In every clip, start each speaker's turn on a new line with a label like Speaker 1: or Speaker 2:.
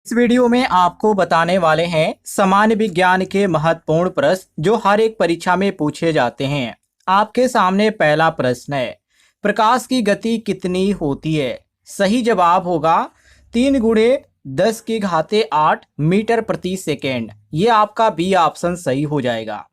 Speaker 1: इस वीडियो में आपको बताने वाले हैं सामान्य विज्ञान के महत्वपूर्ण प्रश्न जो हर एक परीक्षा में पूछे जाते हैं। आपके सामने पहला प्रश्न है, प्रकाश की गति कितनी होती है? सही जवाब होगा 3 × 10⁸ मीटर प्रति सेकेंड। ये आपका बी ऑप्शन सही हो जाएगा।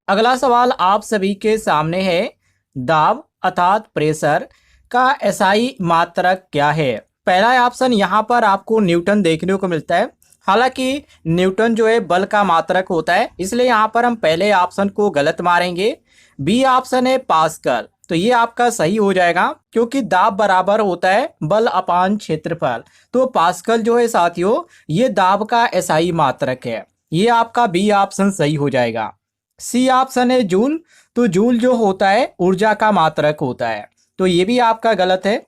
Speaker 1: अगला सवाल आप सभी के सामने है, दाब अर्थात प्रेशर का एसआई मात्रक क्या है? पहला ऑप्शन यहाँ पर आपको न्यूटन देखने को मिलता है। हालांकि न्यूटन जो है बल का मात्रक होता है, इसलिए यहाँ पर हम पहले ऑप्शन को गलत मारेंगे। बी ऑप्शन है पास्कल, तो ये आपका सही हो जाएगा क्योंकि दाब बराबर होता है बल अपान क्षेत्रफल। तो पास्कल जो है साथियों, ये दाब का एसआई मात्रक है। ये आपका बी ऑप्शन सही हो जाएगा। सी ऑप्शन है जूल, तो जूल जो होता है ऊर्जा का मात्रक होता है, तो ये भी आपका गलत है।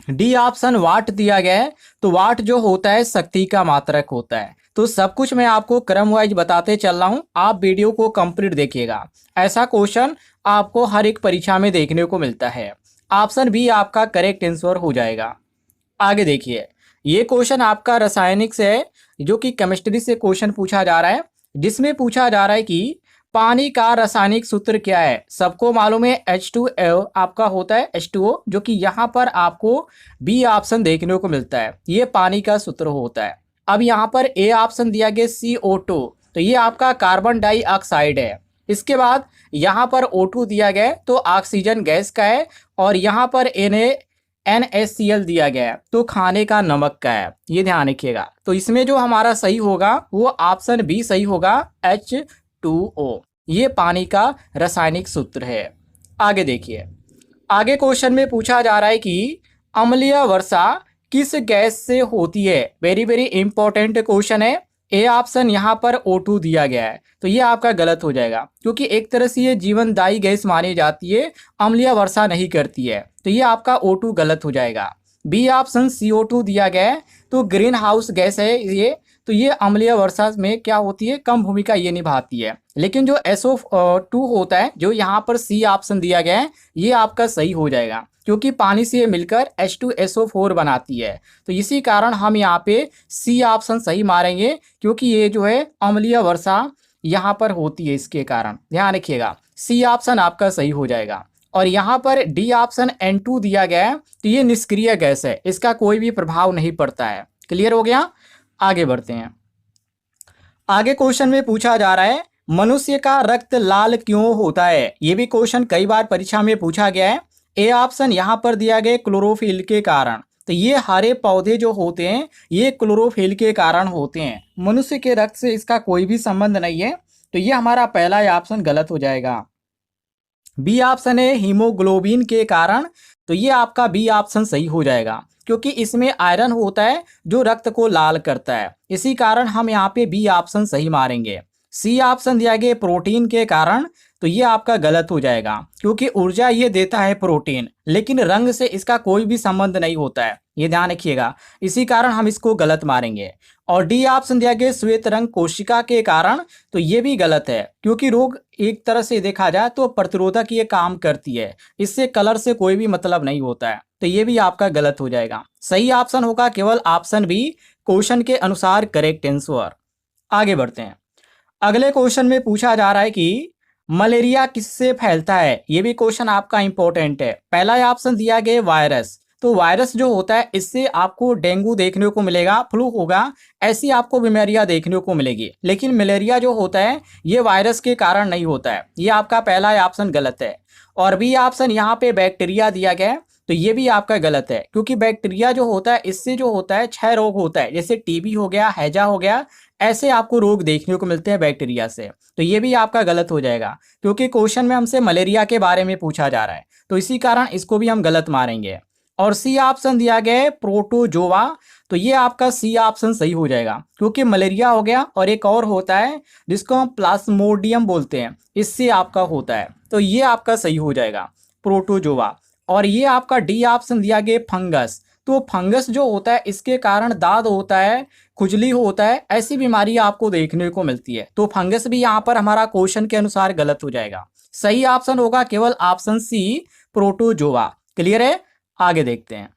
Speaker 1: डी ऑप्शन वाट दिया गया है, तो वाट जो होता है शक्ति का मात्रक होता है। तो सब कुछ मैं आपको क्रम वाइज बताते चल रहा हूं, आप वीडियो को कंप्लीट देखिएगा। ऐसा क्वेश्चन आपको हर एक परीक्षा में देखने को मिलता है। ऑप्शन बी आपका करेक्ट आंसर हो जाएगा। आगे देखिए, ये क्वेश्चन आपका रासायनिक से है, जो कि केमिस्ट्री से क्वेश्चन पूछा जा रहा है, जिसमें पूछा जा रहा है कि पानी का रासायनिक सूत्र क्या है? सबको मालूम है H2O आपका होता है H2O, जो कि यहाँ पर आपको बी ऑप्शन देखने को मिलता है, ये पानी का सूत्र होता है। अब यहाँ पर ए ऑप्शन दिया गया CO2, तो ये आपका कार्बन डाइऑक्साइड है। इसके बाद यहाँ पर O2 दिया गया है, तो ऑक्सीजन गैस का है, और यहाँ पर NaCl दिया गया है, तो खाने का नमक का है। ये ध्यान रखिएगा। तो इसमें जो हमारा सही होगा वो ऑप्शन बी सही होगा, H2O। ये पानी का रासायनिक सूत्र है। आगे देखिए, आगे क्वेश्चन में पूछा जा रहा है कि अम्लीय वर्षा किस गैस से होती है? वेरी वेरी इंपॉर्टेंट क्वेश्चन है। ए ऑप्शन यहाँ पर O2 दिया गया है, तो ये आपका गलत हो जाएगा क्योंकि एक तरह से ये जीवनदायी गैस मानी जाती है, अम्लीय वर्षा नहीं करती है, तो ये आपका O2 गलत हो जाएगा। बी ऑप्शन CO2 दिया गया है, तो ग्रीन हाउस गैस है ये, तो ये अम्लीय वर्षा में क्या होती है, कम भूमिका ये निभाती है। लेकिन जो SO2 होता है, जो यहाँ पर सी ऑप्शन दिया गया है, ये आपका सही हो जाएगा क्योंकि पानी से ये मिलकर H2SO4 बनाती है। तो इसी कारण हम यहाँ पे सी ऑप्शन सही मारेंगे क्योंकि ये जो है अम्लीय वर्षा यहाँ पर होती है, इसके कारण ध्यान रखिएगा। सी ऑप्शन आपका सही हो जाएगा। और यहाँ पर डी ऑप्शन N2 दिया गया है, तो ये निष्क्रिय गैस है, इसका कोई भी प्रभाव नहीं पड़ता है। क्लियर हो गया? आगे बढ़ते हैं। आगे क्वेश्चन में पूछा जा रहा है, मनुष्य का रक्त लाल क्यों होता है? ये भी क्वेश्चन कई बार परीक्षा में पूछा गया है। ए ऑप्शन यहाँ पर दिया गया क्लोरोफिल के कारण, तो ये हरे पौधे जो होते हैं ये क्लोरोफिल के कारण होते हैं, मनुष्य के रक्त से इसका कोई भी संबंध नहीं है, तो ये हमारा पहला ऑप्शन गलत हो जाएगा। बी ऑप्शन है हीमोग्लोबिन के कारण, तो ये आपका बी ऑप्शन सही हो जाएगा क्योंकि इसमें आयरन होता है जो रक्त को लाल करता है, इसी कारण हम यहाँ पे बी ऑप्शन सही मारेंगे। सी ऑप्शन दिया गया प्रोटीन के कारण, तो ये आपका गलत हो जाएगा क्योंकि ऊर्जा ये देता है प्रोटीन, लेकिन रंग से इसका कोई भी संबंध नहीं होता है, ये ध्यान रखिएगा, इसी कारण हम इसको गलत मारेंगे। और डी ऑप्शन दिया गया श्वेत रंग कोशिका के कारण, तो ये भी गलत है क्योंकि रोग एक तरह से देखा जाए तो प्रतिरोधक ये काम करती है, इससे कलर से कोई भी मतलब नहीं होता है, तो ये भी आपका गलत हो जाएगा। सही ऑप्शन होगा केवल ऑप्शन बी, क्वेश्चन के अनुसार करेक्ट आंसर। आगे बढ़ते हैं। अगले क्वेश्चन में पूछा जा रहा है कि मलेरिया किससे फैलता है? ये भी क्वेश्चन आपका इंपॉर्टेंट है। पहला ऑप्शन दिया गया वायरस, तो वायरस जो होता है इससे आपको डेंगू देखने को मिलेगा, फ्लू होगा, ऐसी आपको बीमारियां देखने को मिलेगी। लेकिन मलेरिया जो होता है ये वायरस के कारण नहीं होता है, ये आपका पहला ऑप्शन गलत है। और बी ऑप्शन यहाँ पे बैक्टीरिया दिया गया है, तो ये भी आपका गलत है क्योंकि बैक्टीरिया जो होता है इससे जो होता है 6 रोग होता है, जैसे टीबी हो गया, हैजा हो गया, ऐसे आपको रोग देखने को मिलते हैं बैक्टीरिया से, तो ये भी आपका गलत हो जाएगा क्योंकि क्वेश्चन में हमसे मलेरिया के बारे में पूछा जा रहा है, तो इसी कारण इसको भी हम गलत मारेंगे। और सी ऑप्शन दिया गया है प्रोटोजोआ, तो ये आपका सी ऑप्शन सही हो जाएगा क्योंकि मलेरिया हो गया और एक और होता है जिसको हम प्लाज्मोडियम बोलते हैं, इससे आपका होता है, तो ये आपका सही हो जाएगा प्रोटोजोआ। और ये आपका डी ऑप्शन दिया गया फंगस, तो फंगस जो होता है इसके कारण दाद होता है, खुजली होता है, ऐसी बीमारी आपको देखने को मिलती है, तो फंगस भी यहाँ पर हमारा क्वेश्चन के अनुसार गलत हो जाएगा। सही ऑप्शन होगा केवल ऑप्शन सी प्रोटोजोआ। क्लियर है? आगे देखते हैं।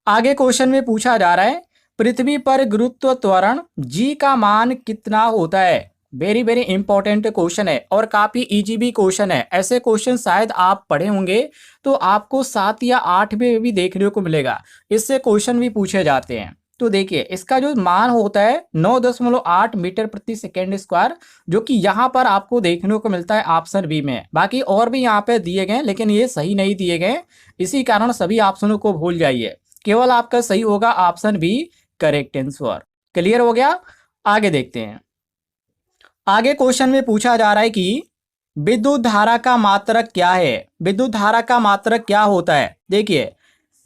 Speaker 1: आगे क्वेश्चन में पूछा जा रहा है पृथ्वी पर गुरुत्व त्वरण जी का मान कितना होता है? वेरी वेरी इंपॉर्टेंट क्वेश्चन है और काफी इजी भी क्वेश्चन है। ऐसे क्वेश्चन शायद आप पढ़े होंगे तो आपको 7 या 8 में भी देखने को मिलेगा। इससे क्वेश्चन भी पूछे जाते हैं। तो देखिए इसका जो मान होता है 9.8 मीटर प्रति सेकेंड स्क्वायर, जो कि यहाँ पर आपको देखने को मिलता है ऑप्शन बी में। बाकी और भी यहाँ पे दिए गए लेकिन ये सही नहीं दिए गए, इसी कारण सभी ऑप्शनों को भूल जाइए। केवल आपका सही होगा option B, correct answer. Clear हो गया? आगे देखते हैं। आगे क्वेश्चन में पूछा जा रहा है कि विद्युत धारा का मात्रक क्या है? विद्युत धारा का मात्रक क्या होता है? देखिए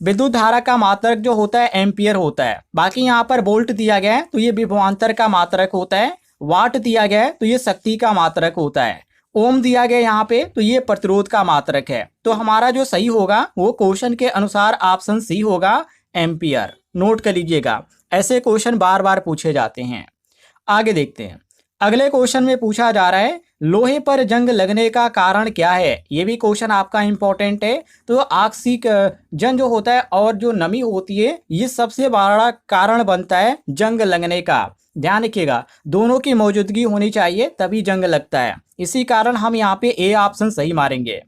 Speaker 1: विद्युत धारा का मात्रक जो होता है एम्पियर होता है। बाकी यहाँ पर वोल्ट दिया गया है तो ये विभवांतर का मात्रक होता है। वाट दिया गया है तो ये शक्ति का मात्रक होता है। ओम दिया गया यहाँ पे तो ये प्रतिरोध का मात्रक है। तो हमारा जो सही होगा वो क्वेश्चन के अनुसार ऑप्शन सी होगा, एम्पियर। नोट कर लीजिएगा, ऐसे क्वेश्चन बार बार पूछे जाते हैं। आगे देखते हैं। अगले क्वेश्चन में पूछा जा रहा है लोहे पर जंग लगने का कारण क्या है? ये भी क्वेश्चन आपका इंपॉर्टेंट है। तो ऑक्सीजन जो होता है और जो नमी होती है ये सबसे बड़ा कारण बनता है जंग लगने का। ध्यान रखिएगा, दोनों की मौजूदगी होनी चाहिए तभी जंग लगता है। इसी कारण हम यहाँ पे ए ऑप्शन सही मारेंगे।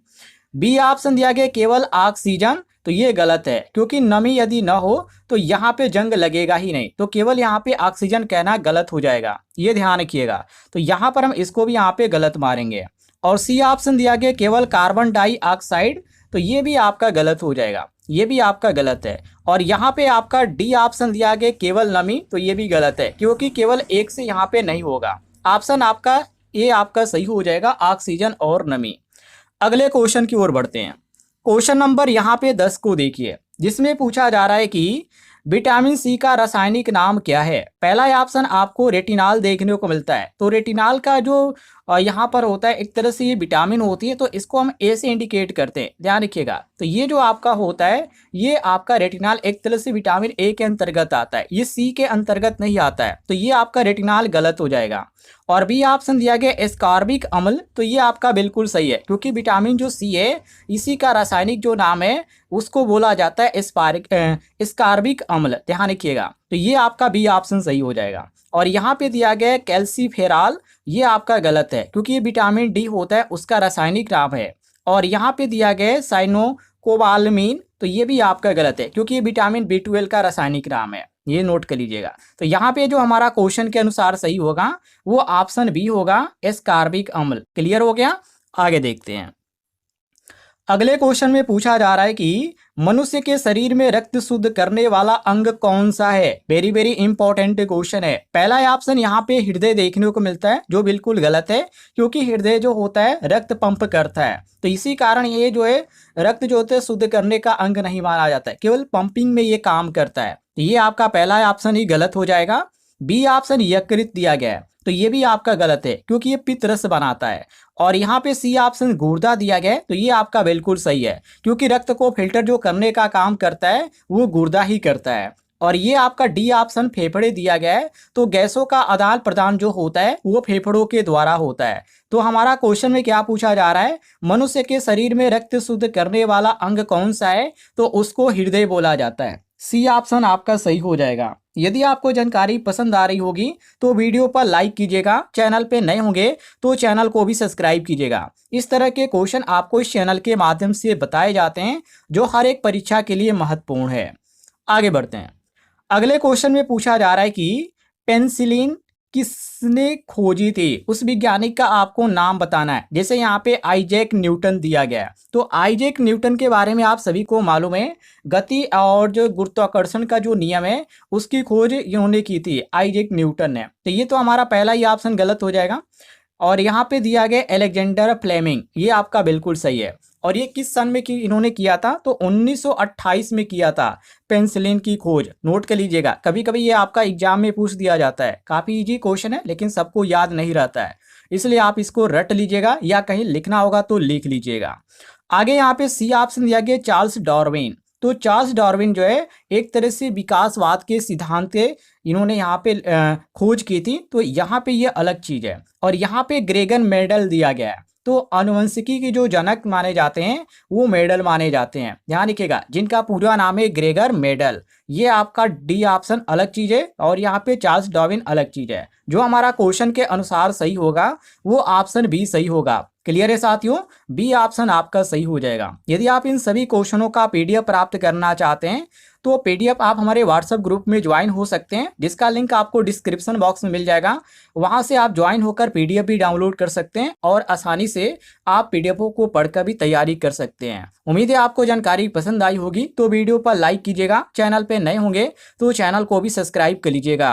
Speaker 1: बी ऑप्शन दिया गया केवल ऑक्सीजन, तो ये गलत है क्योंकि नमी यदि न हो तो यहाँ पे जंग लगेगा ही नहीं। तो केवल यहाँ पे ऑक्सीजन कहना गलत हो जाएगा, ये ध्यान रखिएगा। तो यहाँ पर हम इसको भी यहाँ पे गलत मारेंगे। और सी ऑप्शन दिया गया केवल कार्बन डाइऑक्साइड, तो ये भी आपका गलत हो जाएगा, ये भी आपका गलत है। और यहाँ पे आपका डी ऑप्शन दिया गया केवल नमी, तो ये भी गलत है क्योंकि केवल एक से यहाँ पे नहीं होगा। ऑप्शन आपका ए आपका सही हो जाएगा, ऑक्सीजन और नमी। अगले क्वेश्चन की ओर बढ़ते हैं। क्वेश्चन नंबर यहाँ पे 10 को देखिए, जिसमें पूछा जा रहा है कि विटामिन सी का रासायनिक नाम क्या है? पहला ऑप्शन आपको रेटिनॉल देखने को मिलता है। तो रेटिनॉल का जो यहाँ पर होता है एक तरह से ये विटामिन होती है, तो इसको हम ए से इंडिकेट करते हैं, ध्यान रखिएगा। तो ये जो आपका होता है ये आपका रेटिनॉल एक तरह से विटामिन ए के अंतर्गत आता है, ये सी के अंतर्गत नहीं आता है। तो ये आपका रेटिनॉल गलत हो जाएगा। और बी ऑप्शन दिया गया एस्कॉर्बिक अम्ल, तो ये आपका बिल्कुल सही है क्योंकि विटामिन जो सी है इसी का रासायनिक जो नाम है उसको बोला जाता है एस्कॉर्बिक अम्ल, ध्यान रखिएगा। तो ये आपका बी ऑप्शन सही हो जाएगा। और यहाँ पे दिया गया है कैल्सीफेरॉल, ये आपका गलत है क्योंकि ये विटामिन डी होता है उसका रासायनिक नाम है। और यहाँ पे दिया गया है साइनोकोबालामिन, तो ये भी आपका गलत है क्योंकि ये विटामिन बी12 का रासायनिक नाम है, ये नोट कर लीजिएगा। तो यहाँ पे जो हमारा क्वेश्चन के अनुसार सही होगा वो ऑप्शन बी होगा, एस्कॉर्बिक अम्ल। क्लियर हो गया? आगे देखते हैं। अगले क्वेश्चन में पूछा जा रहा है कि मनुष्य के शरीर में रक्त शुद्ध करने वाला अंग कौन सा है? वेरी वेरी इंपॉर्टेंट क्वेश्चन है। पहला ऑप्शन यहाँ पे हृदय देखने को मिलता है, जो बिल्कुल गलत है क्योंकि हृदय जो होता है रक्त पंप करता है। तो इसी कारण ये जो है रक्त जो होता है शुद्ध करने का अंग नहीं माना जाता है, केवल पंपिंग में ये काम करता है। तो ये आपका पहला ऑप्शन ही गलत हो जाएगा। बी ऑप्शन यकृत दिया गया है, तो ये भी आपका गलत है क्योंकि ये पित्त रस बनाता है। और यहाँ पे सी ऑप्शन गुर्दा दिया गया है, तो ये आपका बिल्कुल सही है क्योंकि रक्त को फिल्टर जो करने का काम करता है वो गुर्दा ही करता है। और ये आपका डी ऑप्शन फेफड़े दिया गया है, तो गैसों का आदान प्रदान जो होता है वो फेफड़ों के द्वारा होता है। तो हमारा क्वेश्चन में क्या पूछा जा रहा है, मनुष्य के शरीर में रक्त शुद्ध करने वाला अंग कौन सा है? तो उसको हृदय बोला जाता है। सी ऑप्शन आपका सही हो जाएगा। यदि आपको जानकारी पसंद आ रही होगी तो वीडियो पर लाइक कीजिएगा, चैनल पे नए होंगे तो चैनल को भी सब्सक्राइब कीजिएगा। इस तरह के क्वेश्चन आपको इस चैनल के माध्यम से बताए जाते हैं जो हर एक परीक्षा के लिए महत्वपूर्ण है। आगे बढ़ते हैं। अगले क्वेश्चन में पूछा जा रहा है कि पेनिसिलिन किसने खोजी थी? उस वैज्ञानिक का आपको नाम बताना है। जैसे यहाँ पे आइजैक न्यूटन दिया गया है, तो आइजैक न्यूटन के बारे में आप सभी को मालूम है, गति और जो गुरुत्वाकर्षण का जो नियम है उसकी खोज इन्होंने की थी, आइजैक न्यूटन ने। तो ये तो हमारा पहला ही ऑप्शन गलत हो जाएगा। और यहाँ पे दिया गया अलेक्जेंडर फ्लेमिंग, ये आपका बिल्कुल सही है। और ये किस सन में इन्होंने किया था? तो 1928 में किया था पेनिसिलिन की खोज। नोट कर लीजिएगा, कभी कभी ये आपका एग्जाम में पूछ दिया जाता है। काफी इजी क्वेश्चन है लेकिन सबको याद नहीं रहता है, इसलिए आप इसको रट लीजिएगा या कहीं लिखना होगा तो लिख लीजिएगा। आगे यहाँ पे सी ऑप्शन दिया गया चार्ल्स डार्विन। तो चार्ल्स डार्विन जो है एक तरह से विकासवाद के सिद्धांत के इन्होंने यहाँ पे खोज की थी, तो यहाँ पे ये अलग चीज है। और यहाँ पे ग्रेगर मेंडल दिया गया है, तो आनुवंशिकी के जो जनक माने जाते हैं वो मेंडल माने जाते हैं, ध्यान रखिएगा, जिनका पूरा नाम है ग्रेगर मेंडल। ये आपका डी ऑप्शन अलग चीज़ है और यहाँ पे चार्ल्स डार्विन अलग चीज़ है। जो हमारा क्वेश्चन के अनुसार सही होगा वो ऑप्शन बी सही होगा। क्लियर है साथियों, बी ऑप्शन आपका सही हो जाएगा। यदि आप इन सभी क्वेश्चनों का पीडीएफ प्राप्त करना चाहते हैं तो पीडीएफ आप हमारे व्हाट्सएप ग्रुप में ज्वाइन हो सकते हैं, जिसका लिंक आपको डिस्क्रिप्शन बॉक्स में मिल जाएगा। वहां से आप ज्वाइन होकर पीडीएफ भी डाउनलोड कर सकते हैं और आसानी से आप पीडीएफों को पढ़कर भी तैयारी कर सकते हैं। उम्मीद है आपको जानकारी पसंद आई होगी, तो वीडियो पर लाइक कीजिएगा। चैनल पे नए होंगे तो चैनल को भी सब्सक्राइब कर लीजिएगा।